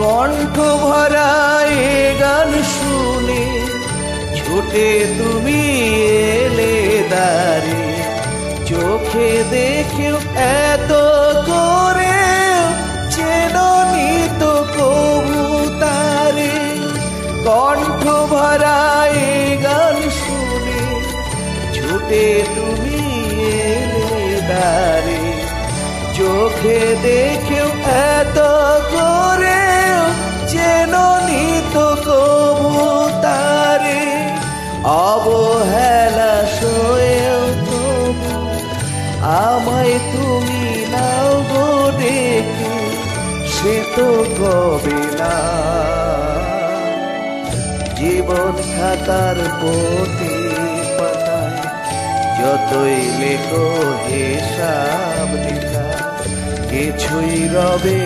কণ্ঠ ভরা এ গান শুনে ছুটে তুমি এলে দাঁড়ে, চোখে দেখেও এত করে চেননি তো কবু তারে। কণ্ঠ ভরা এ গান শুনে ছুটে তুমি এলে দাঁড়ে, চোখে দেখেও এত করে চেননি তো কবু তারে। অবহেলা সয়েও তবু আমায় তুমি নাও গো ডেকে, সে তো কবে না। জীবন খাতার পথে পাতায় যতই লেখো হিসাব নিকাশ, কিছুই রবে